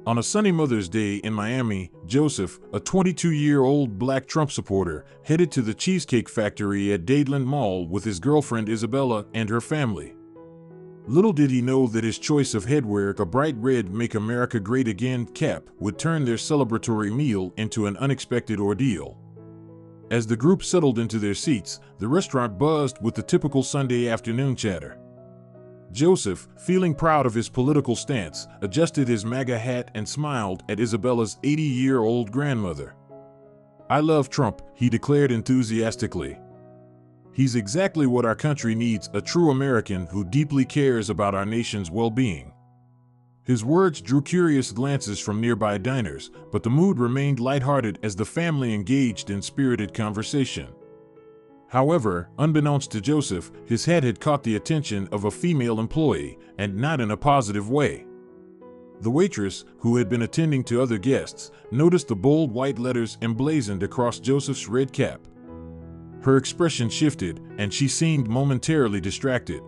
On a sunny Mother's Day in Miami, Joseph, a 22-year-old black Trump supporter, headed to the Cheesecake Factory at Dadeland Mall with his girlfriend Isabella and her family. Little did he know that his choice of headwear, a bright red "Make America Great Again" cap, would turn their celebratory meal into an unexpected ordeal. As the group settled into their seats, the restaurant buzzed with the typical Sunday afternoon chatter. Joseph, feeling proud of his political stance, adjusted his MAGA hat and smiled at Isabella's 80-year-old grandmother. "I love Trump," he declared enthusiastically. "He's exactly what our country needs, a true American who deeply cares about our nation's well-being." His words drew curious glances from nearby diners, but the mood remained lighthearted as the family engaged in spirited conversation. However, unbeknownst to Joseph, his hat had caught the attention of a female employee, and not in a positive way. The waitress, who had been attending to other guests, noticed the bold white letters emblazoned across Joseph's red cap. Her expression shifted, and she seemed momentarily distracted.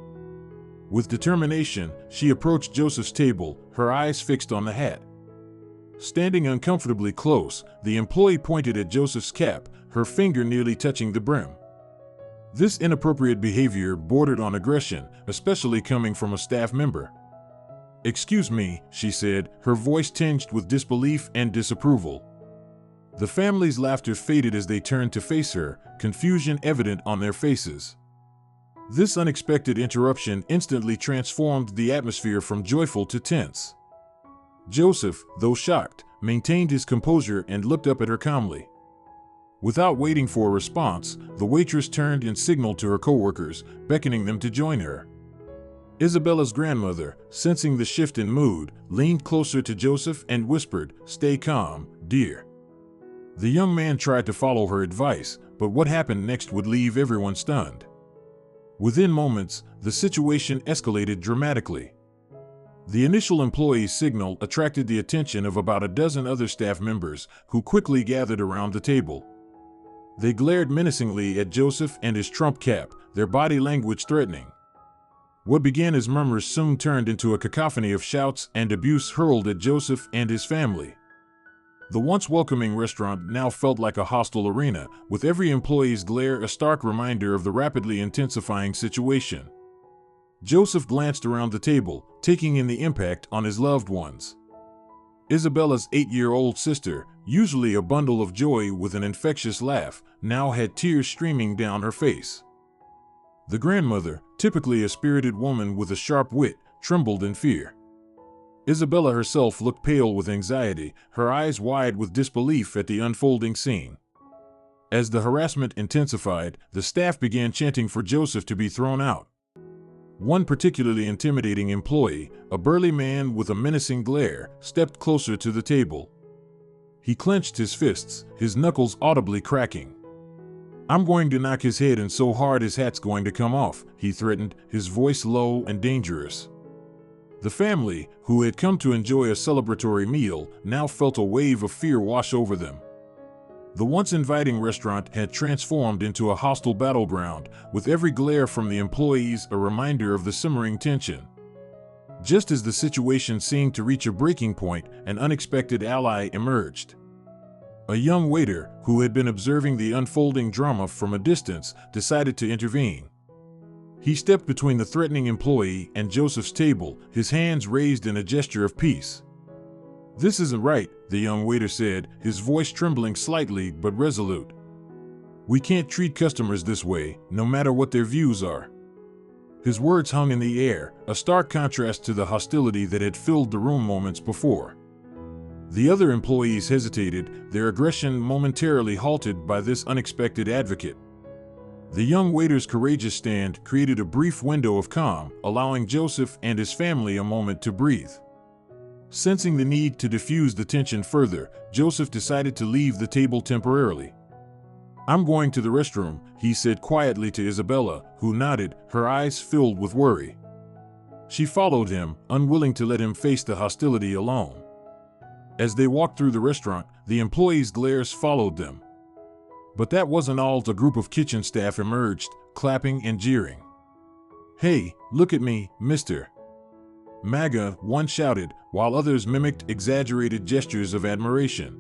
With determination, she approached Joseph's table, her eyes fixed on the hat. Standing uncomfortably close, the employee pointed at Joseph's cap, her finger nearly touching the brim. This inappropriate behavior bordered on aggression, especially coming from a staff member. "Excuse me," she said, her voice tinged with disbelief and disapproval. The family's laughter faded as they turned to face her, confusion evident on their faces. This unexpected interruption instantly transformed the atmosphere from joyful to tense. Joseph, though shocked, maintained his composure and looked up at her calmly. Without waiting for a response, the waitress turned and signaled to her coworkers, beckoning them to join her. Isabella's grandmother, sensing the shift in mood, leaned closer to Joseph and whispered, "Stay calm, dear." The young man tried to follow her advice, but what happened next would leave everyone stunned. Within moments, the situation escalated dramatically. The initial employee's signal attracted the attention of about a dozen other staff members, who quickly gathered around the table. They glared menacingly at Joseph and his Trump cap, their body language threatening. What began as murmurs soon turned into a cacophony of shouts and abuse hurled at Joseph and his family. The once welcoming restaurant now felt like a hostile arena, with every employee's glare a stark reminder of the rapidly intensifying situation. Joseph glanced around the table, taking in the impact on his loved ones. Isabella's 8-year-old sister, usually a bundle of joy with an infectious laugh, now had tears streaming down her face. The grandmother, typically a spirited woman with a sharp wit, trembled in fear. Isabella herself looked pale with anxiety, her eyes wide with disbelief at the unfolding scene. As the harassment intensified, the staff began chanting for Joseph to be thrown out. One particularly intimidating employee, a burly man with a menacing glare, stepped closer to the table. He clenched his fists, his knuckles audibly cracking. "I'm going to knock his head in so hard his hat's going to come off," he threatened, his voice low and dangerous. The family, who had come to enjoy a celebratory meal, now felt a wave of fear wash over them. The once inviting restaurant had transformed into a hostile battleground, with every glare from the employees a reminder of the simmering tension. Just as the situation seemed to reach a breaking point, an unexpected ally emerged. A young waiter, who had been observing the unfolding drama from a distance, decided to intervene. He stepped between the threatening employee and Joseph's table, his hands raised in a gesture of peace. "This isn't right," the young waiter said, his voice trembling slightly but resolute. "We can't treat customers this way, no matter what their views are." His words hung in the air, a stark contrast to the hostility that had filled the room moments before. The other employees hesitated, their aggression momentarily halted by this unexpected advocate. The young waiter's courageous stand created a brief window of calm, allowing Joseph and his family a moment to breathe. Sensing the need to diffuse the tension further, Joseph decided to leave the table temporarily. "I'm going to the restroom," he said quietly to Isabella, who nodded, her eyes filled with worry. She followed him, unwilling to let him face the hostility alone. As they walked through the restaurant, the employees' glares followed them. But that wasn't all. A group of kitchen staff emerged, clapping and jeering. "Hey, look at me, mister. MAGA, one shouted, while others mimicked exaggerated gestures of admiration.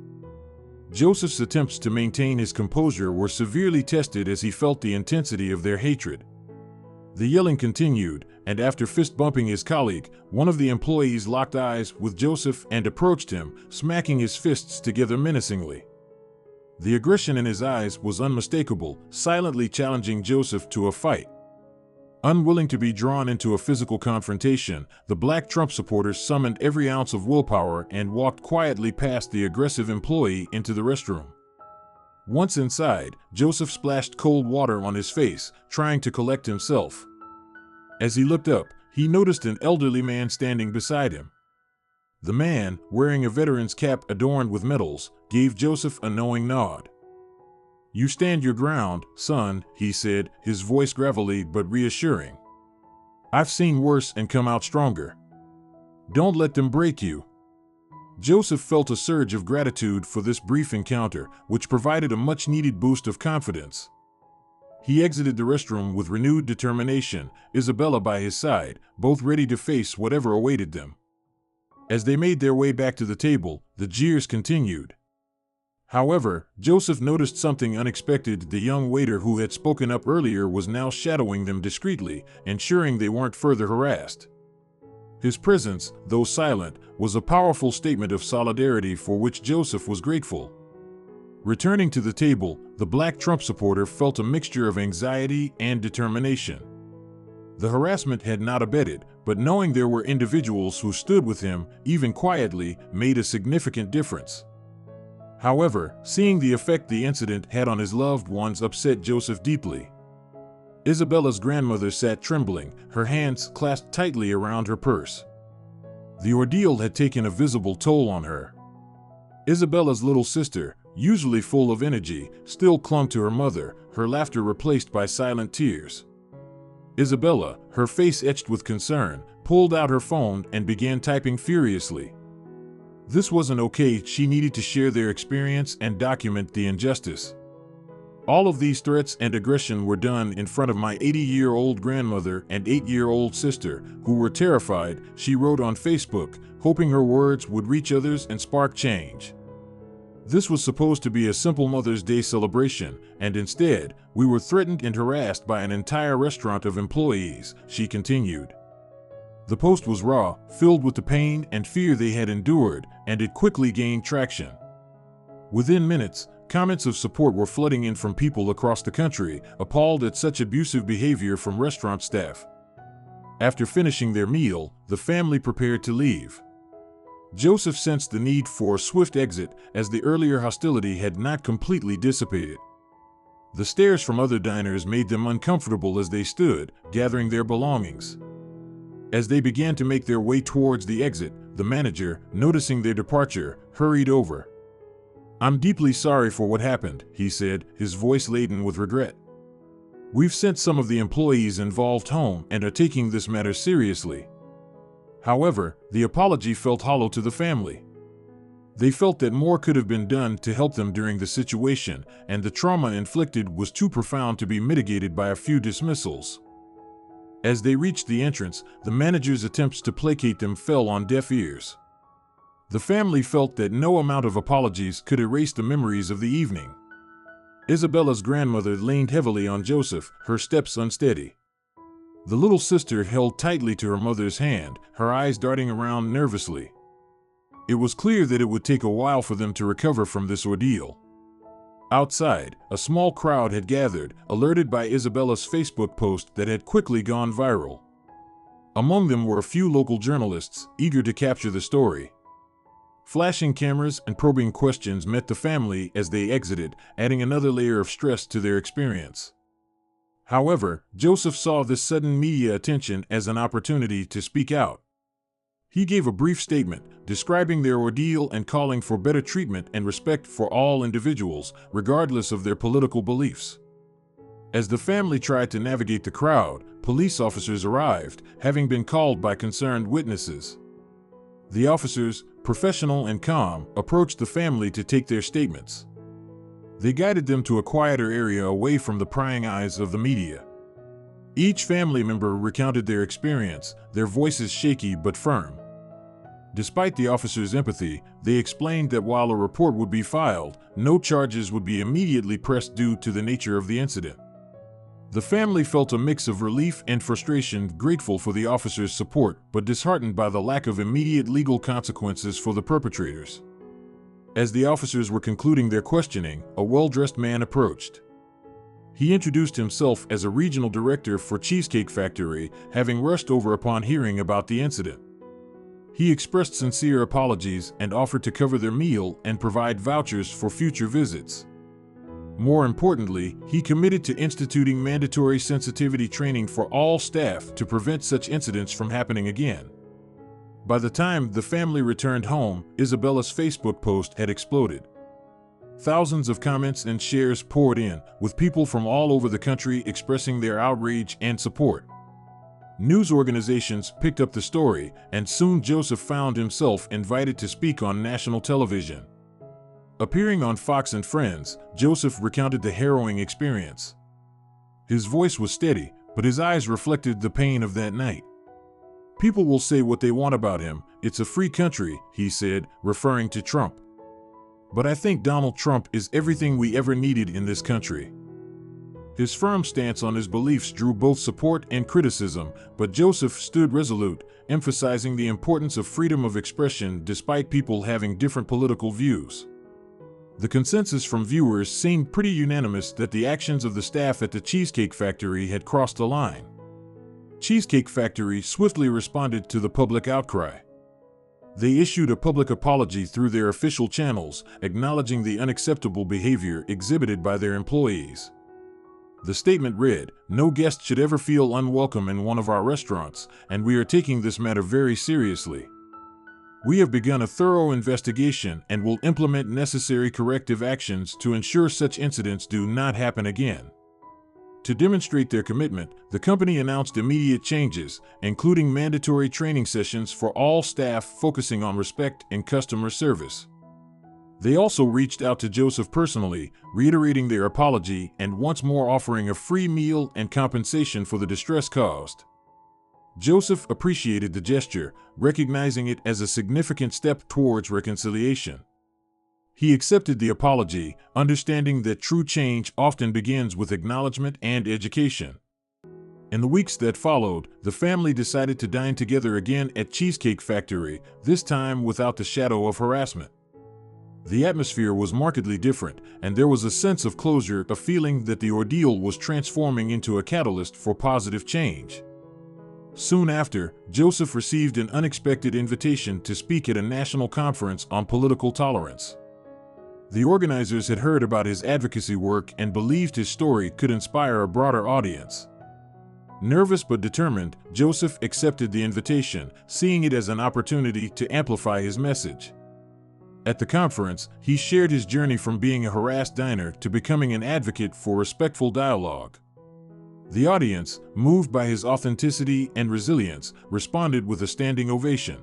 Joseph's attempts to maintain his composure were severely tested as he felt the intensity of their hatred. The yelling continued, and after fist-bumping his colleague, one of the employees locked eyes with Joseph and approached him, smacking his fists together menacingly. The aggression in his eyes was unmistakable, silently challenging Joseph to a fight. Unwilling to be drawn into a physical confrontation, the Black Trump supporters summoned every ounce of willpower and walked quietly past the aggressive employee into the restroom. Once inside, Joseph splashed cold water on his face, trying to collect himself. As he looked up, he noticed an elderly man standing beside him. The man, wearing a veteran's cap adorned with medals, gave Joseph a knowing nod. "You stand your ground, son," he said, his voice gravelly but reassuring. "I've seen worse and come out stronger. Don't let them break you." Joseph felt a surge of gratitude for this brief encounter, which provided a much-needed boost of confidence. He exited the restroom with renewed determination, Isabella by his side, both ready to face whatever awaited them. As they made their way back to the table, the jeers continued. However, Joseph noticed something unexpected. The young waiter who had spoken up earlier was now shadowing them discreetly, ensuring they weren't further harassed. His presence, though silent, was a powerful statement of solidarity for which Joseph was grateful. Returning to the table, the Black Trump supporter felt a mixture of anxiety and determination. The harassment had not abated, but knowing there were individuals who stood with him, even quietly, made a significant difference. However, seeing the effect the incident had on his loved ones upset Joseph deeply. Isabella's grandmother sat trembling, her hands clasped tightly around her purse. The ordeal had taken a visible toll on her. Isabella's little sister, usually full of energy, still clung to her mother, her laughter replaced by silent tears. Isabella, her face etched with concern, pulled out her phone and began typing furiously. This wasn't okay. She needed to share their experience and document the injustice. All of these threats and aggression were done in front of my 80-year-old grandmother and 8-year-old sister, who were terrified, she wrote on Facebook, hoping her words would reach others and spark change. This was supposed to be a simple Mother's Day celebration, and instead, we were threatened and harassed by an entire restaurant of employees, she continued. The post was raw, filled with the pain and fear they had endured, and it quickly gained traction. Within minutes, comments of support were flooding in from people across the country, appalled at such abusive behavior from restaurant staff. After finishing their meal, the family prepared to leave. Joseph sensed the need for a swift exit, as the earlier hostility had not completely dissipated. The stares from other diners made them uncomfortable as they stood, gathering their belongings. As they began to make their way towards the exit, the manager, noticing their departure, hurried over. "I'm deeply sorry for what happened," he said, his voice laden with regret. "We've sent some of the employees involved home and are taking this matter seriously." However, the apology felt hollow to the family. They felt that more could have been done to help them during the situation, and the trauma inflicted was too profound to be mitigated by a few dismissals. As they reached the entrance, the manager's attempts to placate them fell on deaf ears. The family felt that no amount of apologies could erase the memories of the evening. Isabella's grandmother leaned heavily on Joseph, her steps unsteady. The little sister held tightly to her mother's hand, her eyes darting around nervously. It was clear that it would take a while for them to recover from this ordeal. Outside, a small crowd had gathered, alerted by Isabella's Facebook post that had quickly gone viral. Among them were a few local journalists, eager to capture the story. Flashing cameras and probing questions met the family as they exited, adding another layer of stress to their experience. However, Joseph saw this sudden media attention as an opportunity to speak out. He gave a brief statement, describing their ordeal and calling for better treatment and respect for all individuals, regardless of their political beliefs. As the family tried to navigate the crowd, police officers arrived, having been called by concerned witnesses. The officers, professional and calm, approached the family to take their statements. They guided them to a quieter area away from the prying eyes of the media. Each family member recounted their experience, their voices shaky but firm. Despite the officers' empathy, they explained that while a report would be filed, no charges would be immediately pressed due to the nature of the incident. The family felt a mix of relief and frustration, grateful for the officers' support, but disheartened by the lack of immediate legal consequences for the perpetrators. As the officers were concluding their questioning, a well-dressed man approached. He introduced himself as a regional director for Cheesecake Factory, having rushed over upon hearing about the incident. He expressed sincere apologies and offered to cover their meal and provide vouchers for future visits. More importantly, he committed to instituting mandatory sensitivity training for all staff to prevent such incidents from happening again. By the time the family returned home, Isabella's Facebook post had exploded. Thousands of comments and shares poured in, with people from all over the country expressing their outrage and support. News organizations picked up the story, and soon Joseph found himself invited to speak on national television. Appearing on Fox and Friends, Joseph recounted the harrowing experience. His voice was steady, but his eyes reflected the pain of that night. "People will say what they want about him. It's a free country," he said, referring to Trump. "But I think Donald Trump is everything we ever needed in this country." His firm stance on his beliefs drew both support and criticism, but Joseph stood resolute, emphasizing the importance of freedom of expression despite people having different political views. The consensus from viewers seemed pretty unanimous that the actions of the staff at the Cheesecake Factory had crossed the line. Cheesecake Factory swiftly responded to the public outcry. They issued a public apology through their official channels, acknowledging the unacceptable behavior exhibited by their employees. The statement read, "No guest should ever feel unwelcome in one of our restaurants, and we are taking this matter very seriously. We have begun a thorough investigation and will implement necessary corrective actions to ensure such incidents do not happen again." To demonstrate their commitment, the company announced immediate changes, including mandatory training sessions for all staff focusing on respect and customer service. They also reached out to Joseph personally, reiterating their apology and once more offering a free meal and compensation for the distress caused. Joseph appreciated the gesture, recognizing it as a significant step towards reconciliation. He accepted the apology, understanding that true change often begins with acknowledgement and education. In the weeks that followed, the family decided to dine together again at Cheesecake Factory, this time without the shadow of harassment. The atmosphere was markedly different, and there was a sense of closure, a feeling that the ordeal was transforming into a catalyst for positive change. Soon after, Joseph received an unexpected invitation to speak at a national conference on political tolerance. The organizers had heard about his advocacy work and believed his story could inspire a broader audience. Nervous but determined, Joseph accepted the invitation, seeing it as an opportunity to amplify his message. At the conference, he shared his journey from being a harassed diner to becoming an advocate for respectful dialogue. The audience, moved by his authenticity and resilience, responded with a standing ovation.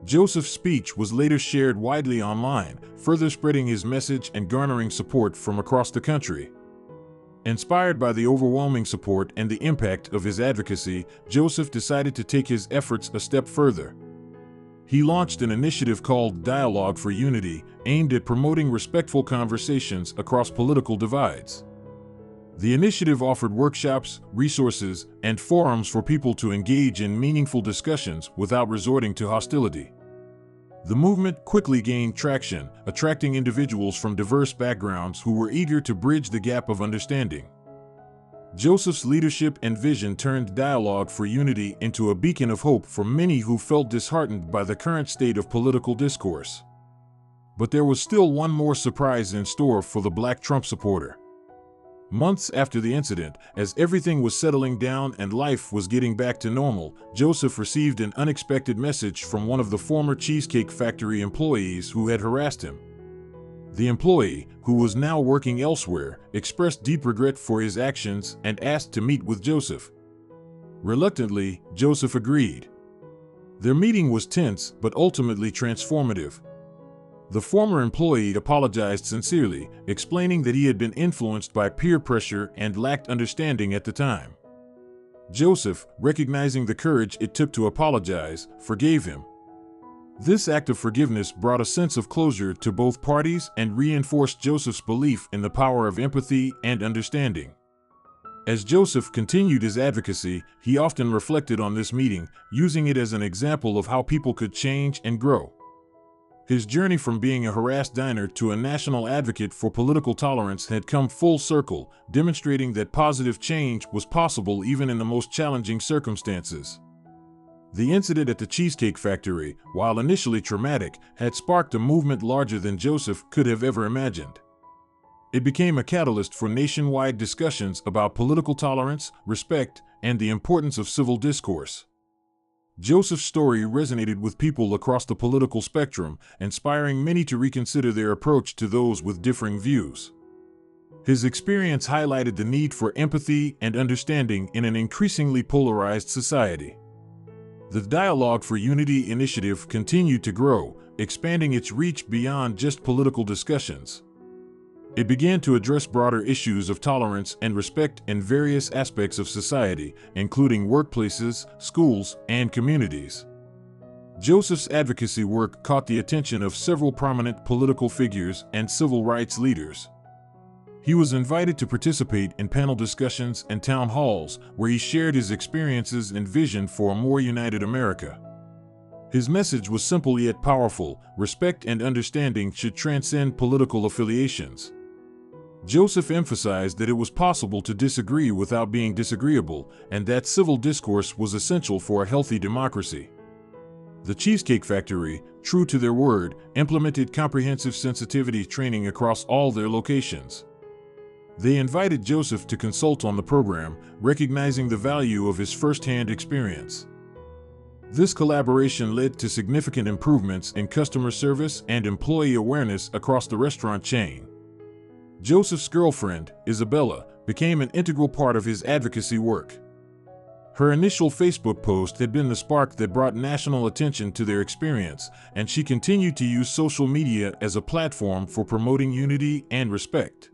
Joseph's speech was later shared widely online, further spreading his message and garnering support from across the country. Inspired by the overwhelming support and the impact of his advocacy, Joseph decided to take his efforts a step further. He launched an initiative called Dialogue for Unity, aimed at promoting respectful conversations across political divides. The initiative offered workshops, resources, and forums for people to engage in meaningful discussions without resorting to hostility. The movement quickly gained traction, attracting individuals from diverse backgrounds who were eager to bridge the gap of understanding. Joseph's leadership and vision turned Dialogue for Unity into a beacon of hope for many who felt disheartened by the current state of political discourse. But there was still one more surprise in store for the Black Trump supporter. Months after the incident, as everything was settling down and life was getting back to normal, Joseph received an unexpected message from one of the former Cheesecake Factory employees who had harassed him. The employee, who was now working elsewhere, expressed deep regret for his actions and asked to meet with Joseph. Reluctantly, Joseph agreed. Their meeting was tense but ultimately transformative. The former employee apologized sincerely, explaining that he had been influenced by peer pressure and lacked understanding at the time. Joseph, recognizing the courage it took to apologize, forgave him. This act of forgiveness brought a sense of closure to both parties and reinforced Joseph's belief in the power of empathy and understanding. As Joseph continued his advocacy, he often reflected on this meeting, using it as an example of how people could change and grow. His journey from being a harassed diner to a national advocate for political tolerance had come full circle, demonstrating that positive change was possible even in the most challenging circumstances. The incident at the Cheesecake Factory, while initially traumatic, had sparked a movement larger than Joseph could have ever imagined. It became a catalyst for nationwide discussions about political tolerance, respect, and the importance of civil discourse. Joseph's story resonated with people across the political spectrum, inspiring many to reconsider their approach to those with differing views. His experience highlighted the need for empathy and understanding in an increasingly polarized society. The Dialogue for Unity initiative continued to grow, expanding its reach beyond just political discussions. It began to address broader issues of tolerance and respect in various aspects of society, including workplaces, schools, and communities. Joseph's advocacy work caught the attention of several prominent political figures and civil rights leaders. He was invited to participate in panel discussions and town halls, where he shared his experiences and vision for a more united America. His message was simple yet powerful: respect and understanding should transcend political affiliations. Joseph emphasized that it was possible to disagree without being disagreeable, and that civil discourse was essential for a healthy democracy. The Cheesecake Factory, true to their word, implemented comprehensive sensitivity training across all their locations. They invited Joseph to consult on the program, recognizing the value of his first-hand experience. This collaboration led to significant improvements in customer service and employee awareness across the restaurant chain. Joseph's girlfriend, Isabella, became an integral part of his advocacy work. Her initial Facebook post had been the spark that brought national attention to their experience, and she continued to use social media as a platform for promoting unity and respect.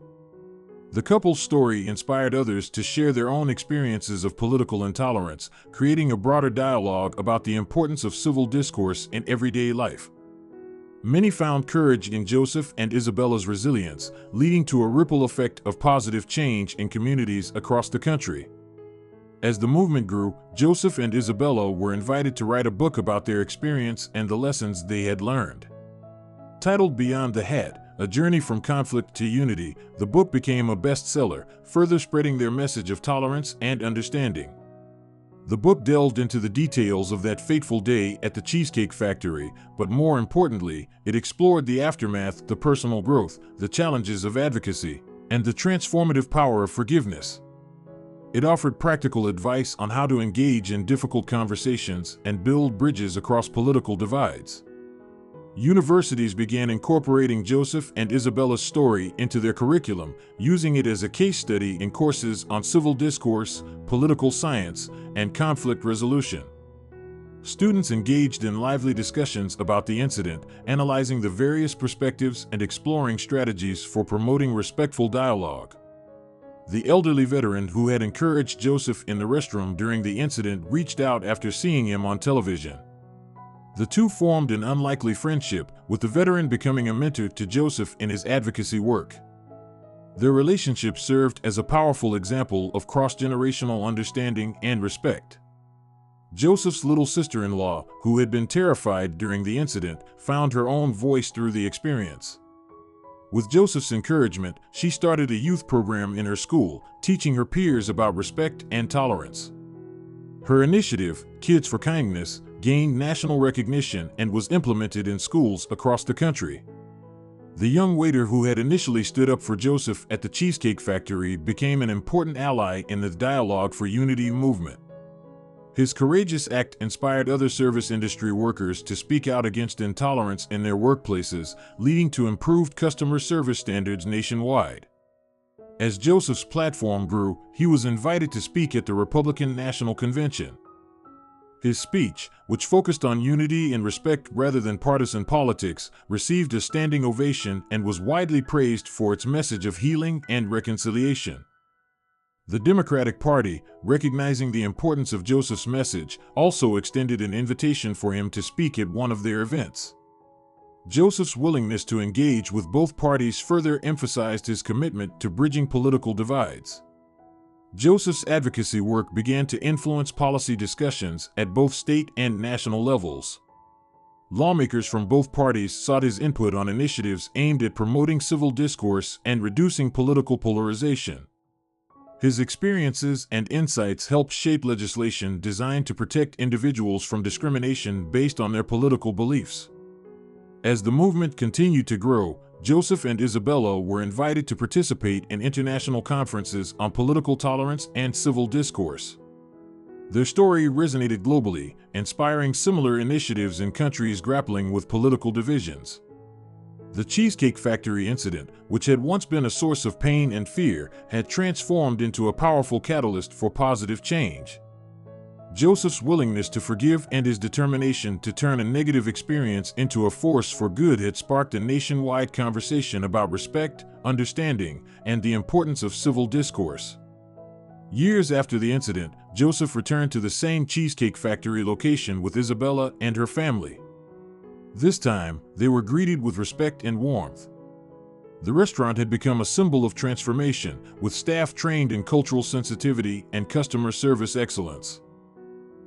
The couple's story inspired others to share their own experiences of political intolerance, creating a broader dialogue about the importance of civil discourse in everyday life. Many found courage in Joseph and Isabella's resilience, leading to a ripple effect of positive change in communities across the country. As the movement grew, Joseph and Isabella were invited to write a book about their experience and the lessons they had learned. Titled Beyond the Hat: A Journey from Conflict to Unity, the book became a bestseller, further spreading their message of tolerance and understanding. The book delved into the details of that fateful day at the Cheesecake Factory, but more importantly, it explored the aftermath, the personal growth, the challenges of advocacy, and the transformative power of forgiveness. It offered practical advice on how to engage in difficult conversations and build bridges across political divides. Universities began incorporating Joseph and Isabella's story into their curriculum, using it as a case study in courses on civil discourse, political science, and conflict resolution. Students engaged in lively discussions about the incident, analyzing the various perspectives and exploring strategies for promoting respectful dialogue. The elderly veteran who had encouraged Joseph in the restroom during the incident reached out after seeing him on television. The two formed an unlikely friendship, with the veteran becoming a mentor to Joseph in his advocacy work. Their relationship served as a powerful example of cross-generational understanding and respect. Joseph's little sister-in-law, who had been terrified during the incident, found her own voice through the experience. With Joseph's encouragement, she started a youth program in her school, teaching her peers about respect and tolerance. Her initiative, Kids for Kindness, gained national recognition and was implemented in schools across the country. The young waiter who had initially stood up for Joseph at the Cheesecake Factory became an important ally in the Dialogue for Unity movement. His courageous act inspired other service industry workers to speak out against intolerance in their workplaces, leading to improved customer service standards nationwide. As Joseph's platform grew, he was invited to speak at the Republican National Convention. His speech, which focused on unity and respect rather than partisan politics, received a standing ovation and was widely praised for its message of healing and reconciliation. The Democratic Party, recognizing the importance of Joseph's message, also extended an invitation for him to speak at one of their events. Joseph's willingness to engage with both parties further emphasized his commitment to bridging political divides. Joseph's advocacy work began to influence policy discussions at both state and national levels. Lawmakers from both parties sought his input on initiatives aimed at promoting civil discourse and reducing political polarization. His experiences and insights helped shape legislation designed to protect individuals from discrimination based on their political beliefs. As the movement continued to grow, Joseph and Isabella were invited to participate in international conferences on political tolerance and civil discourse. Their story resonated globally, inspiring similar initiatives in countries grappling with political divisions. The Cheesecake Factory incident, which had once been a source of pain and fear, had transformed into a powerful catalyst for positive change. Joseph's willingness to forgive and his determination to turn a negative experience into a force for good had sparked a nationwide conversation about respect, understanding, and the importance of civil discourse. Years after the incident, Joseph returned to the same Cheesecake Factory location with Isabella and her family. This time, they were greeted with respect and warmth. The restaurant had become a symbol of transformation, with staff trained in cultural sensitivity and customer service excellence.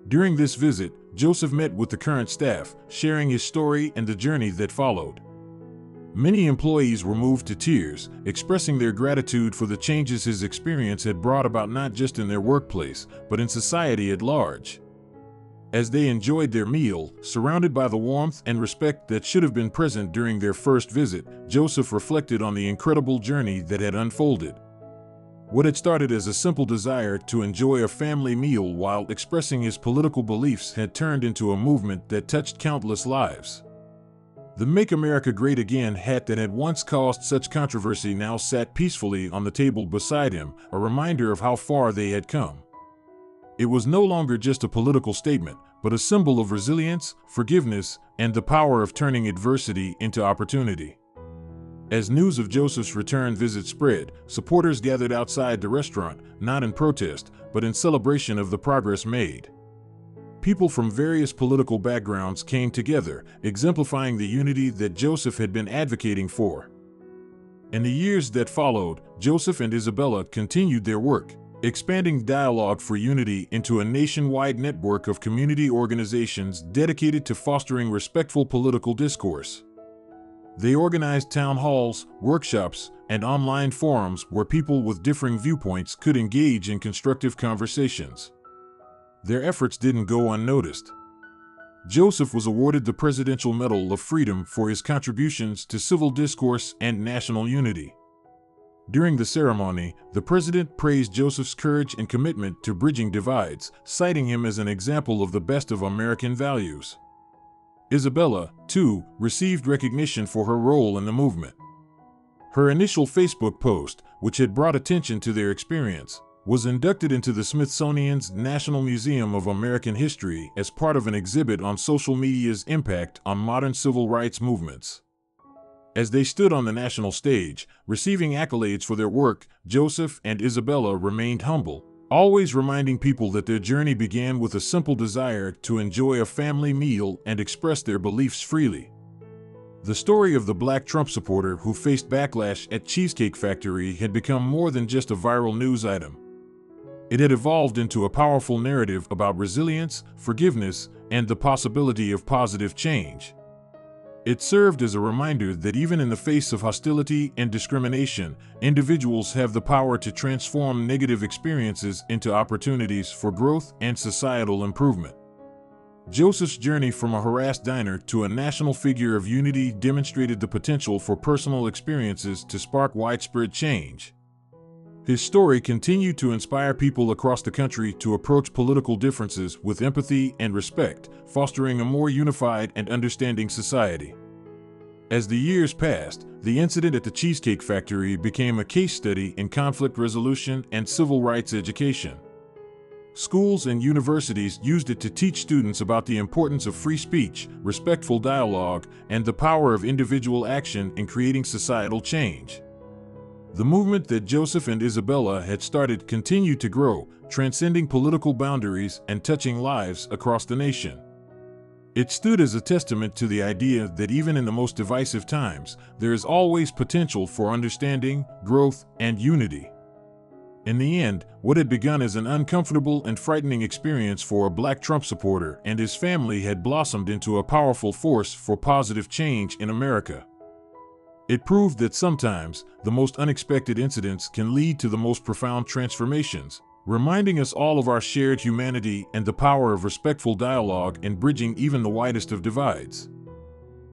During this visit, Joseph met with the current staff, sharing his story and the journey that followed. Many employees were moved to tears, expressing their gratitude for the changes his experience had brought about not just in their workplace, but in society at large. As they enjoyed their meal, surrounded by the warmth and respect that should have been present during their first visit, Joseph reflected on the incredible journey that had unfolded. What had started as a simple desire to enjoy a family meal while expressing his political beliefs had turned into a movement that touched countless lives. The Make America Great Again hat that had once caused such controversy now sat peacefully on the table beside him, a reminder of how far they had come. It was no longer just a political statement, but a symbol of resilience, forgiveness, and the power of turning adversity into opportunity. As news of Joseph's return visit spread, supporters gathered outside the restaurant, not in protest, but in celebration of the progress made. People from various political backgrounds came together, exemplifying the unity that Joseph had been advocating for. In the years that followed, Joseph and Isabella continued their work, expanding Dialogue for Unity into a nationwide network of community organizations dedicated to fostering respectful political discourse. They organized town halls, workshops, and online forums where people with differing viewpoints could engage in constructive conversations. Their efforts didn't go unnoticed. Joseph was awarded the Presidential Medal of Freedom for his contributions to civil discourse and national unity. During the ceremony, the president praised Joseph's courage and commitment to bridging divides, citing him as an example of the best of American values. Isabella, too, received recognition for her role in the movement. Her initial Facebook post, which had brought attention to their experience, was inducted into the Smithsonian's National Museum of American History as part of an exhibit on social media's impact on modern civil rights movements. As they stood on the national stage, receiving accolades for their work, Joseph and Isabella remained humble, always reminding people that their journey began with a simple desire to enjoy a family meal and express their beliefs freely. The story of the Black Trump supporter who faced backlash at Cheesecake Factory had become more than just a viral news item. It had evolved into a powerful narrative about resilience, forgiveness, and the possibility of positive change. It served as a reminder that even in the face of hostility and discrimination, individuals have the power to transform negative experiences into opportunities for growth and societal improvement. Joseph's journey from a harassed diner to a national figure of unity demonstrated the potential for personal experiences to spark widespread change. His story continued to inspire people across the country to approach political differences with empathy and respect, fostering a more unified and understanding society. As the years passed, the incident at the Cheesecake Factory became a case study in conflict resolution and civil rights education. Schools and universities used it to teach students about the importance of free speech, respectful dialogue, and the power of individual action in creating societal change. The movement that Joseph and Isabella had started continued to grow, transcending political boundaries and touching lives across the nation. It stood as a testament to the idea that even in the most divisive times, there is always potential for understanding, growth, and unity. In the end, what had begun as an uncomfortable and frightening experience for a Black Trump supporter and his family had blossomed into a powerful force for positive change in America. It proved that sometimes, the most unexpected incidents can lead to the most profound transformations, reminding us all of our shared humanity and the power of respectful dialogue in bridging even the widest of divides.